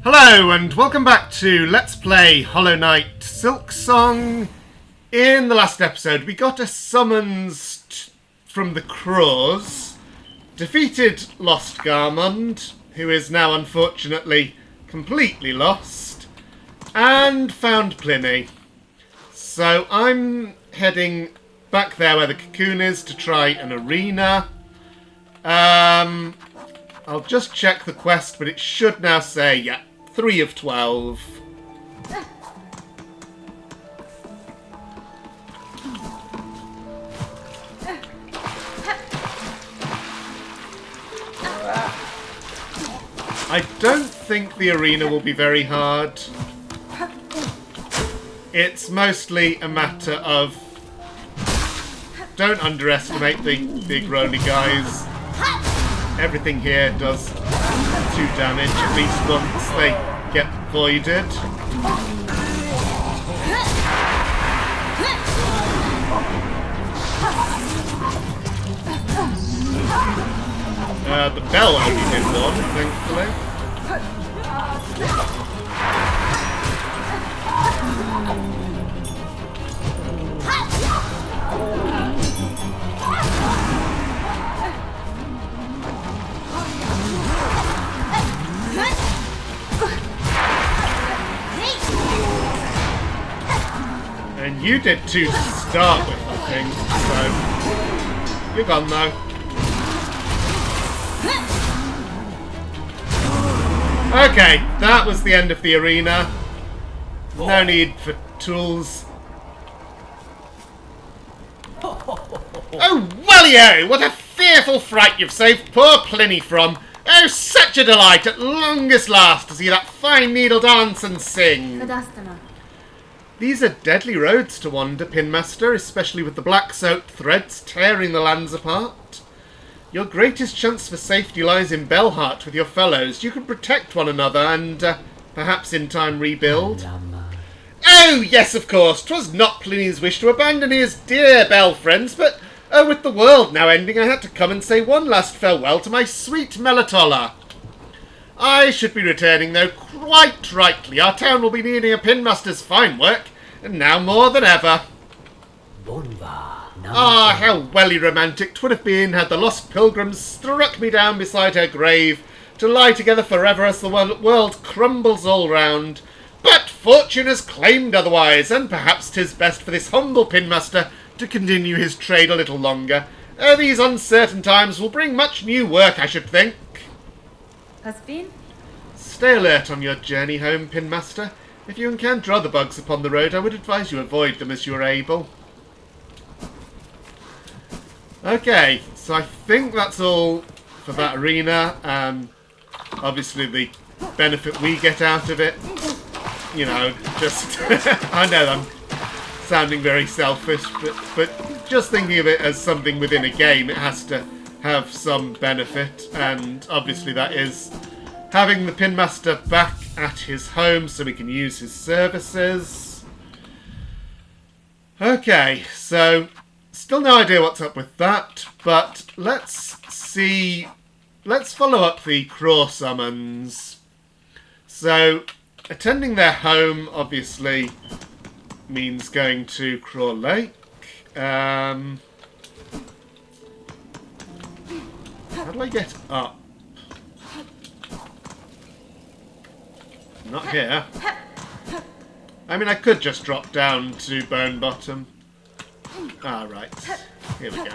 Hello and welcome back to Let's Play Hollow Knight Silksong. In the last episode we got a summons from the Craws, defeated Lost Garmund, who is now unfortunately completely lost, and found Pliny. So I'm heading back there where the cocoon is to try an arena. I'll just check the quest, but it should now say, yeah, 3 of 12. I don't think the arena will be very hard. It's mostly a matter of don't underestimate the big roly guys. Everything here does 2 damage at least once they get voided. The bell only did 1, thankfully. And you did 2 to start with, I think, so you're gone though. Okay, that was the end of the arena. No need for tools. Oh, Wellio! What a fearful fright you've saved poor Pliny from! Oh, such a delight at longest last to see that fine needle dance and sing! These are deadly roads to wander, Pinmaster, especially with the black-soaked threads tearing the lands apart. Your greatest chance for safety lies in Belheart with your fellows. You can protect one another and, perhaps in time rebuild. Oh, yes, of course. 'Twas not Pliny's wish to abandon his dear Bell friends, but, with the world now ending, I had to come and say one last farewell to my sweet Melatola. I should be returning, though, quite rightly. Our town will be needing a Pinmaster's fine work, and now more than ever. Ah, how welly romantic 'twould have been had the lost pilgrims struck me down beside her grave, to lie together forever as the world crumbles all round. But fortune has claimed otherwise, and perhaps 'tis best for this humble Pinmaster to continue his trade a little longer. These uncertain times will bring much new work, I should think. Stay alert on your journey home, Pinmaster. If you encounter other bugs upon the road, I would advise you avoid them as you are able. Okay, so I think that's all for that arena. Obviously the benefit we get out of it, you know, just... I know I'm sounding very selfish, but just thinking of it as something within a game, it has to have some benefit, and obviously that is having the Pinmaster back at his home so we can use his services. Okay, so still no idea what's up with that, but let's see. Let's follow up the craw summons. So attending their home obviously means going to Craw Lake. How do I get up? Not here. I mean, I could just drop down to Bone Bottom. Ah, right. Here we go.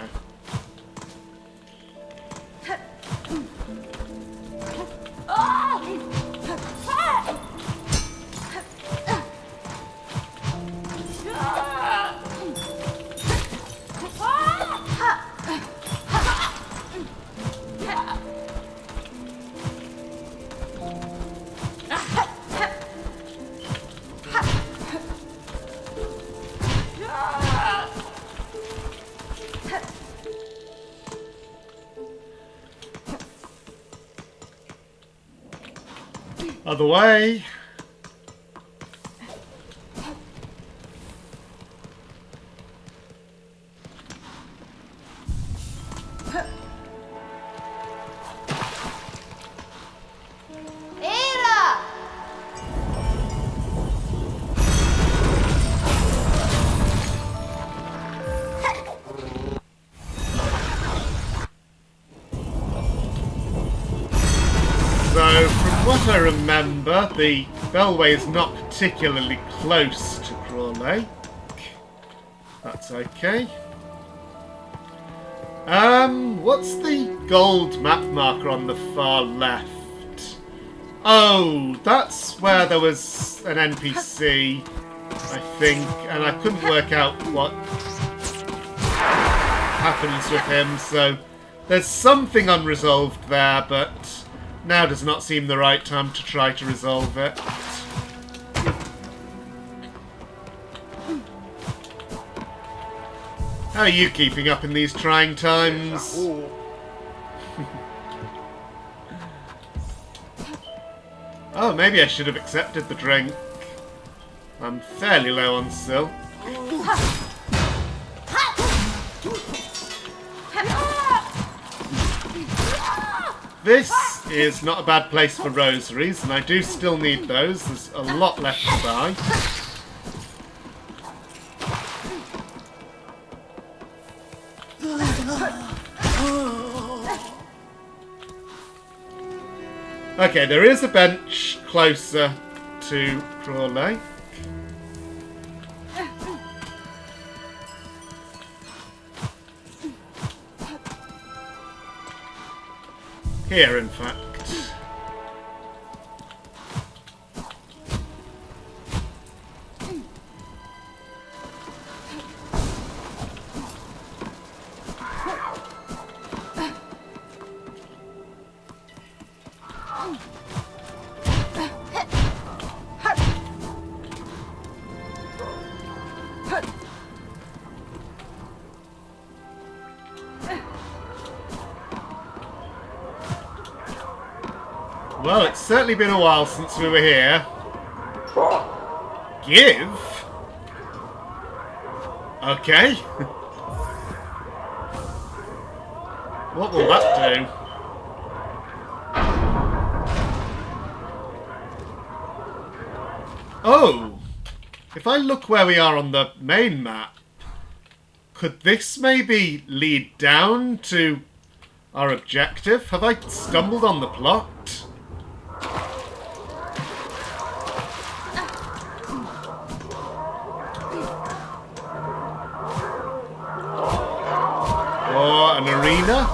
Other way. So, from what I remember, the Bellway is not particularly close to Craw Lake. That's okay. What's the gold map marker on the far left? Oh, that's where there was an NPC, I think, and I couldn't work out what happens with him, so there's something unresolved there, but now does not seem the right time to try to resolve it. How are you keeping up in these trying times? Oh, maybe I should have accepted the drink. I'm fairly low on silk. This is not a bad place for rosaries, and I do still need those. There's a lot left to buy. Okay, there is a bench closer to Craw Lake. Here, in fact. Well, it's certainly been a while since we were here. Give? Okay. What will that do? Oh! If I look where we are on the main map, could this maybe lead down to our objective? Have I stumbled on the plot? Or an arena?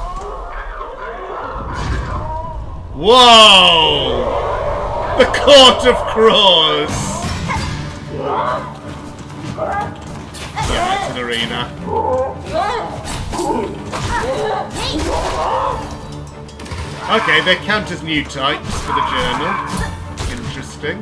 Whoa! The Court of Craws! Yeah, it's an arena. Okay, they count as new types for the journal. Interesting.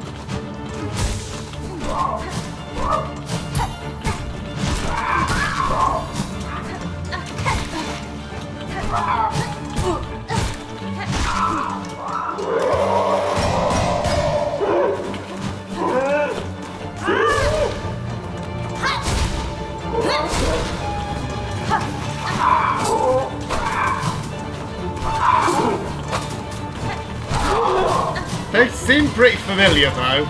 They seem pretty familiar, though.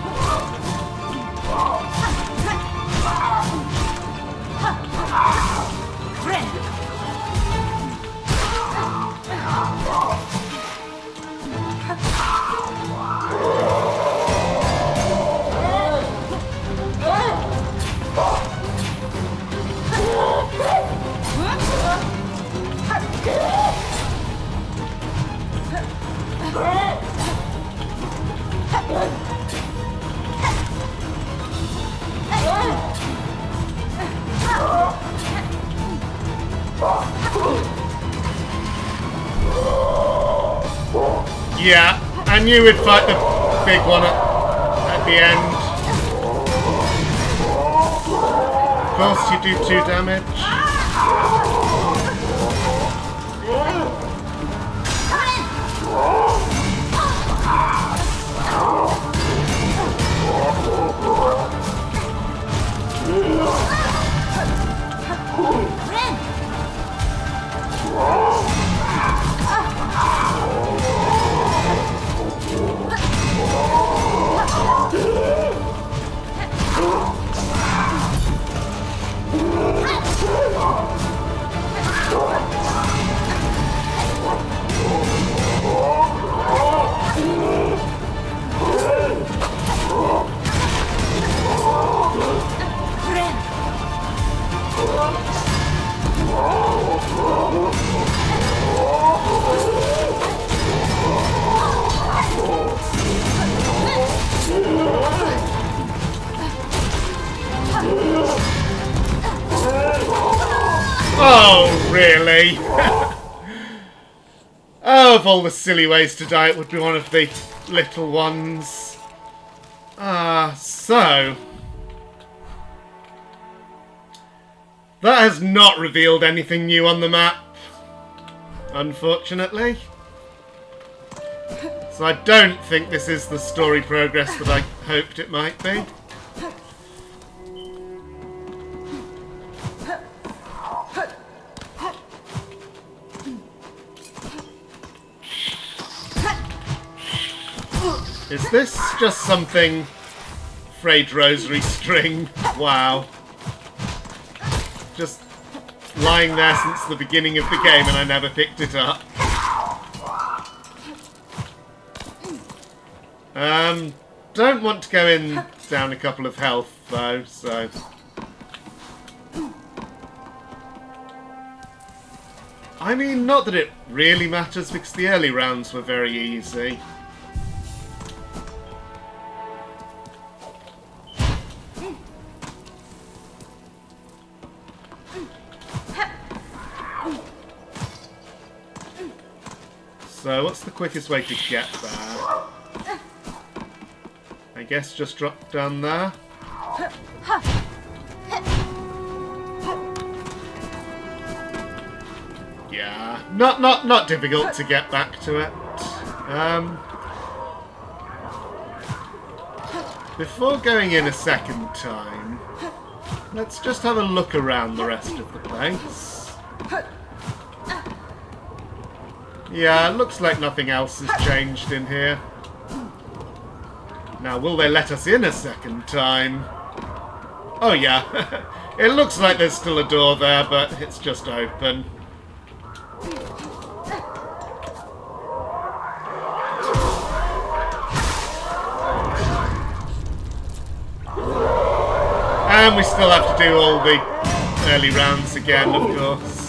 Yeah, I knew we'd fight the big one at the end. Of course, you do 2 damage. Really? Oh, of all the silly ways to die, it would be one of the little ones. So... that has not revealed anything new on the map, unfortunately. So I don't think this is the story progress that I hoped it might be. Is this just something frayed rosary string? Wow. Just lying there since the beginning of the game and I never picked it up. Don't want to go in down a couple of health though, so... I mean, not that it really matters because the early rounds were very easy. So, what's the quickest way to get there? I guess just drop down there. Yeah, not difficult to get back to it. Before going in a second time, let's just have a look around the rest of the place. Yeah, it looks like nothing else has changed in here. Now, will they let us in a second time? Oh yeah, it looks like there's still a door there, but it's just open. And we still have to do all the early rounds again, of course.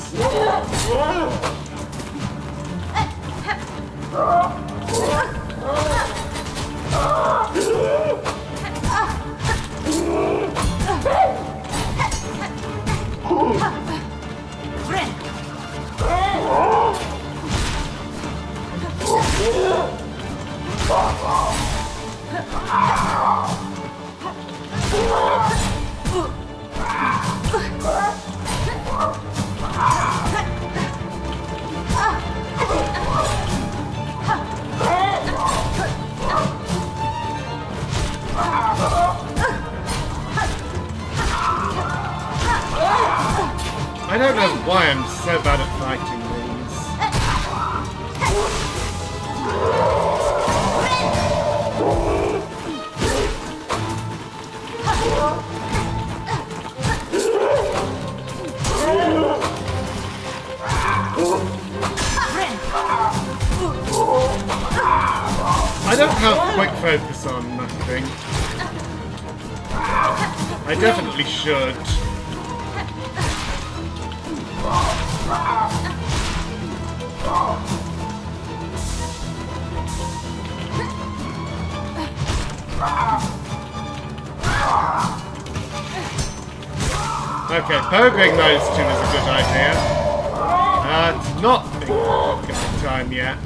I don't know why I'm so bad at fighting these. I don't have quick focus on nothing. I definitely should. Okay, pogoing those two is a good idea. It's not a good time yet.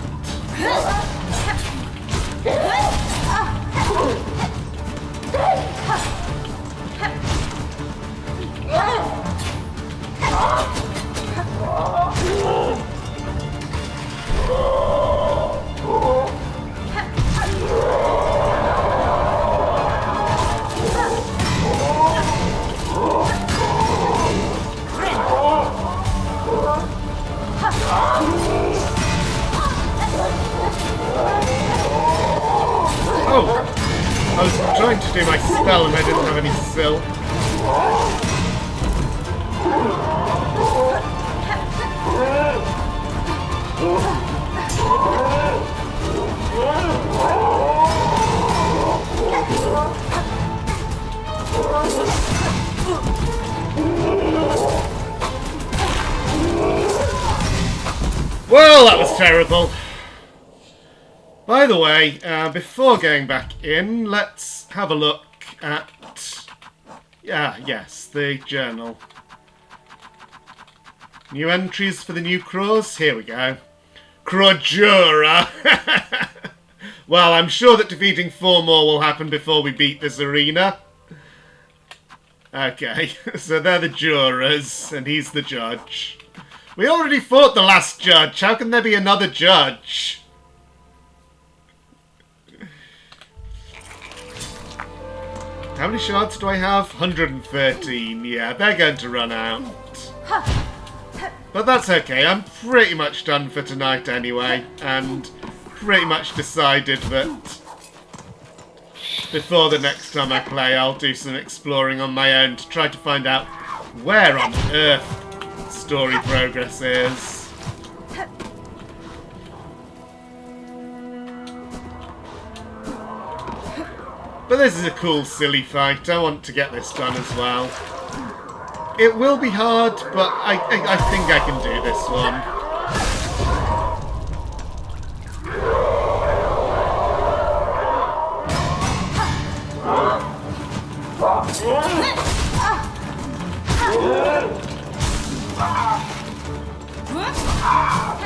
I was trying to do my spell and I didn't have any silk. Well, that was terrible. By the way, before going back in, let's have a look at... yes, the journal. New entries for the new Craws? Here we go. Crawjura! Well, I'm sure that defeating 4 more will happen before we beat this arena. Okay, so they're the jurors, and he's the judge. We already fought the last judge. How can there be another judge? How many shards do I have? 113. Yeah, they're going to run out. But that's okay. I'm pretty much done for tonight anyway. And pretty much decided that before the next time I play, I'll do some exploring on my own to try to find out where on earth story progress is. But this is a cool, silly fight. I want to get this done as well. It will be hard, but I think I can do this one.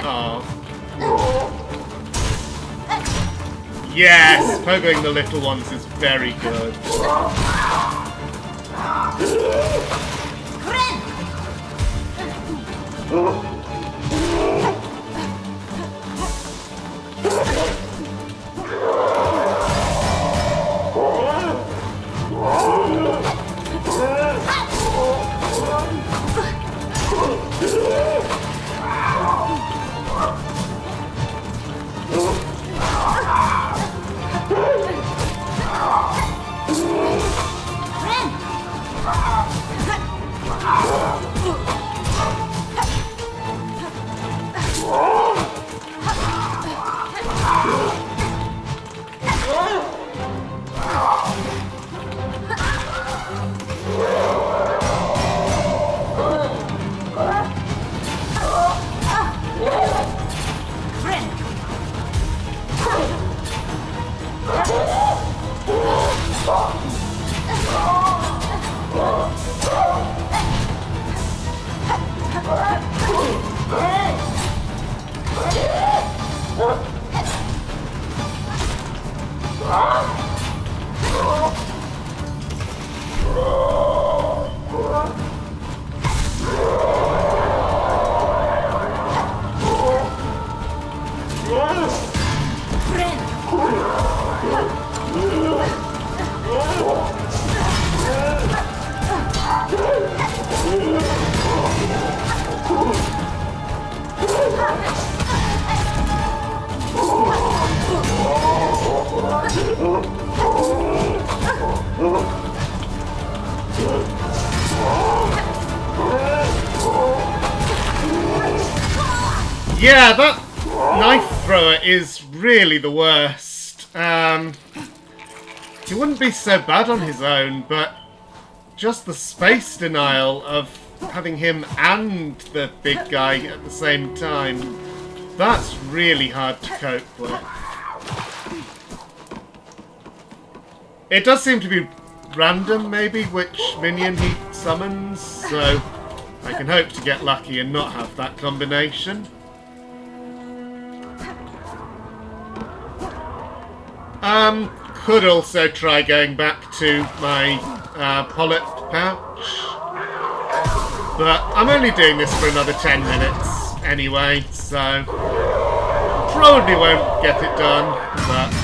Oh. Yes! Pogoing the little ones is very good. Yeah, that knife thrower is really the worst. He wouldn't be so bad on his own, but just the space denial of having him and the big guy at the same time, that's really hard to cope with. It does seem to be random, maybe, which minion he summons, so I can hope to get lucky and not have that combination. Could also try going back to my polyp pouch, but I'm only doing this for another 10 minutes anyway, so probably won't get it done, but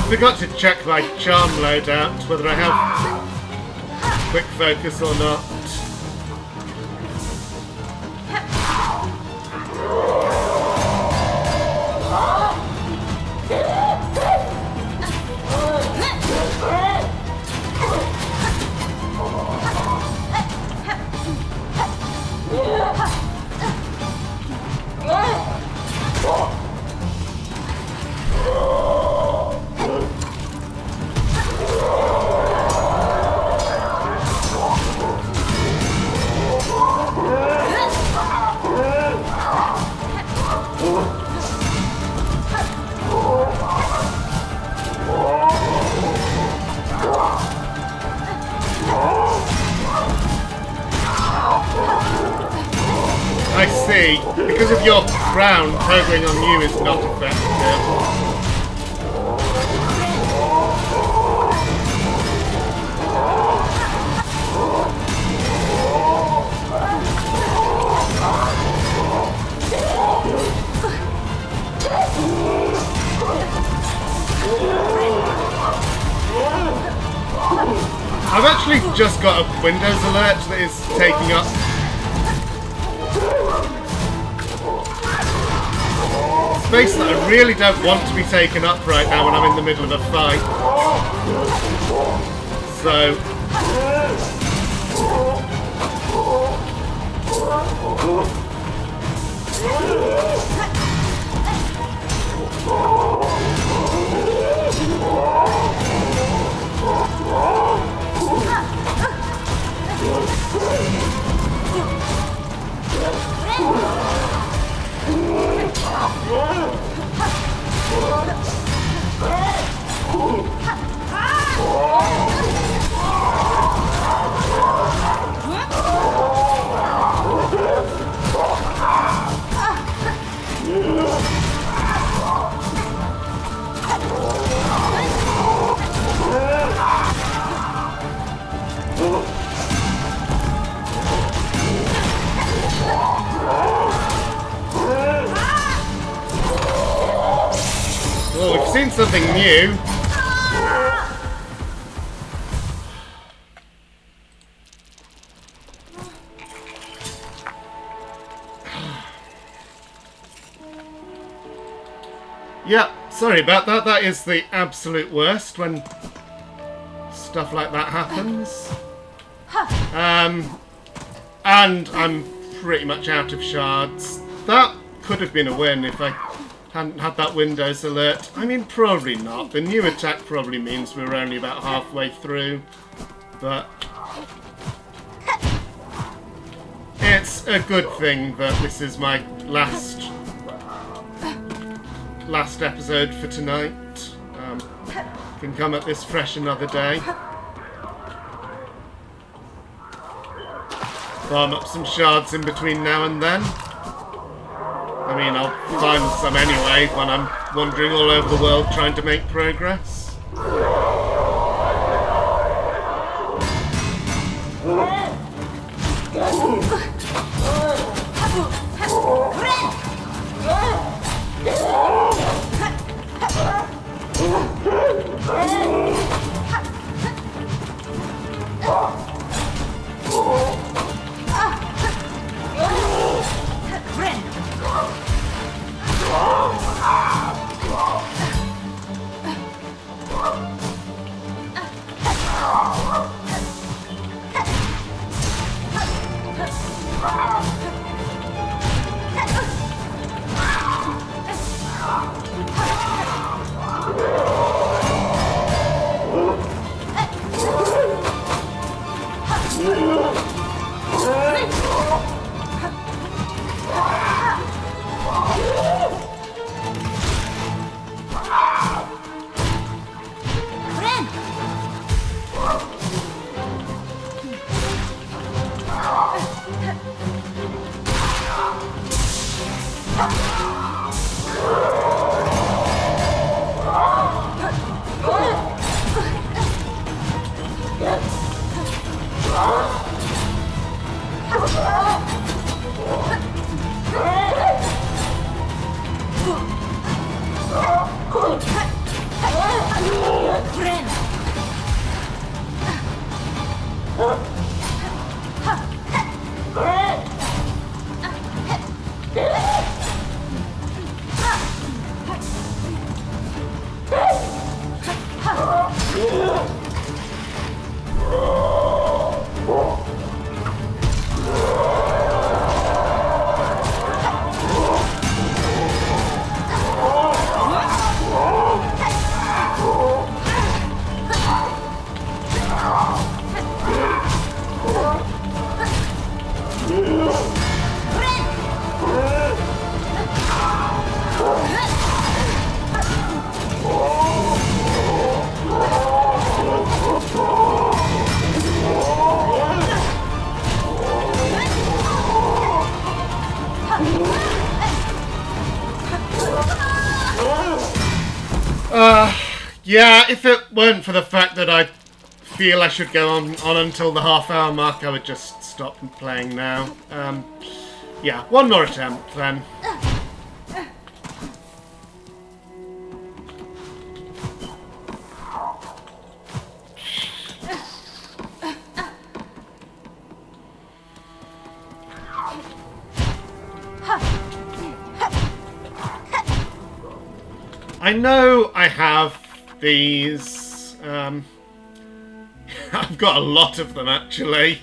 forgot to check my charm loadout, whether I have quick focus or not. I see. Because of your crown, programming on you is not effective. I've actually just got a Windows alert that is taking up space that I really don't want to be taken up right now when I'm in the middle of a fight. So well, we've seen something new. Yeah, sorry about that. That is the absolute worst when stuff like that happens. And I'm pretty much out of shards. That could have been a win if I hadn't had that Windows alert. I mean, probably not. The new attack probably means we're only about halfway through. But it's a good thing that this is my last episode for tonight. Can come at this fresh another day. Farm up some shards in between now and then. I mean, I'll find some anyway when I'm wandering all over the world trying to make progress. Yeah, if it weren't for the fact that I feel I should go on until the half-hour mark, I would just stop playing now. Yeah, one more attempt then. I know I have these. I've got a lot of them actually.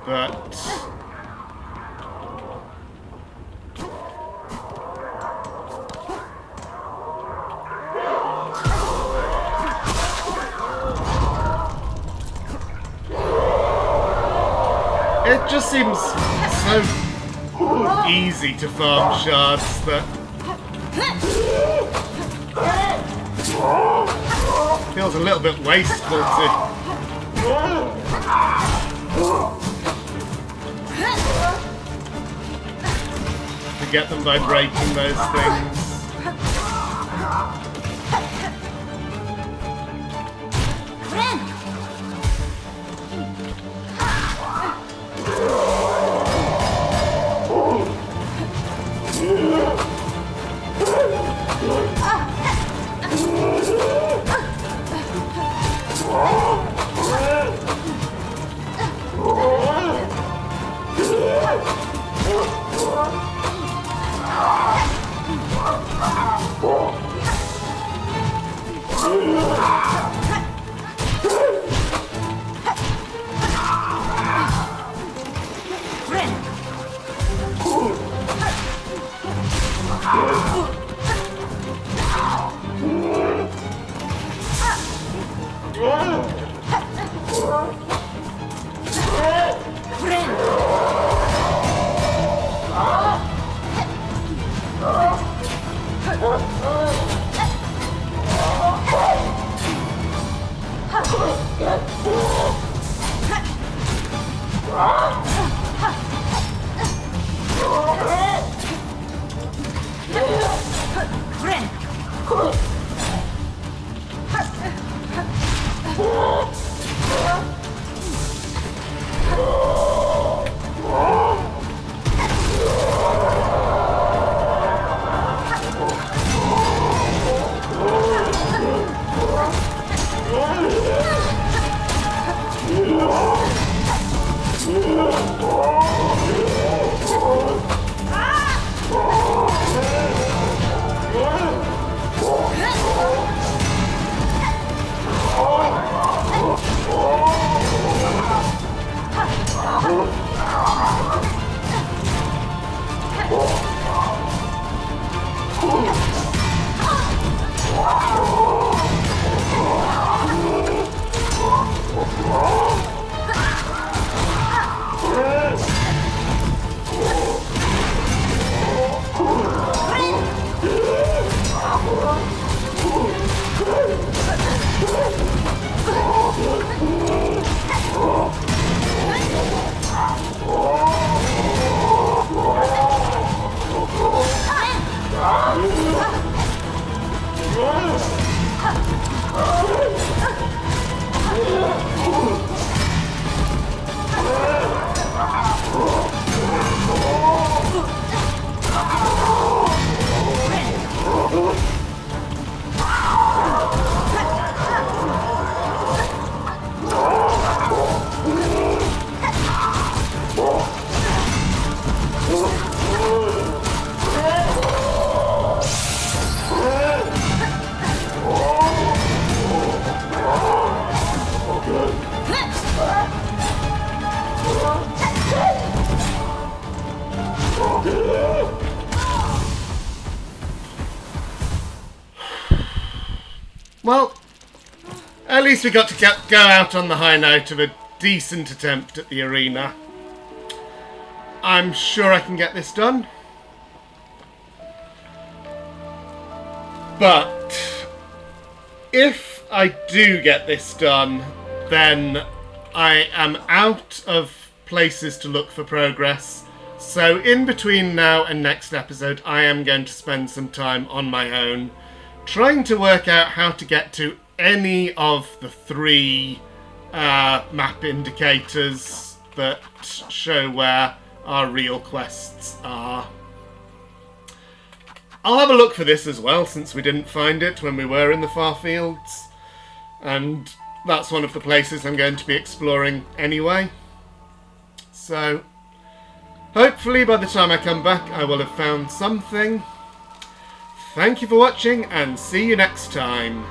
But it just seems so easy to farm shards that feels a little bit wasteful to get them by breaking those things. Well, at least we got to go out on the high note of a decent attempt at the arena. I'm sure I can get this done. But if I do get this done, then I am out of places to look for progress. So in between now and next episode, I am going to spend some time on my own trying to work out how to get to any of the 3 map indicators that show where our real quests are. I'll have a look for this as well, since we didn't find it when we were in the far fields. And that's one of the places I'm going to be exploring anyway. So, hopefully by the time I come back I will have found something. Thank you for watching and see you next time.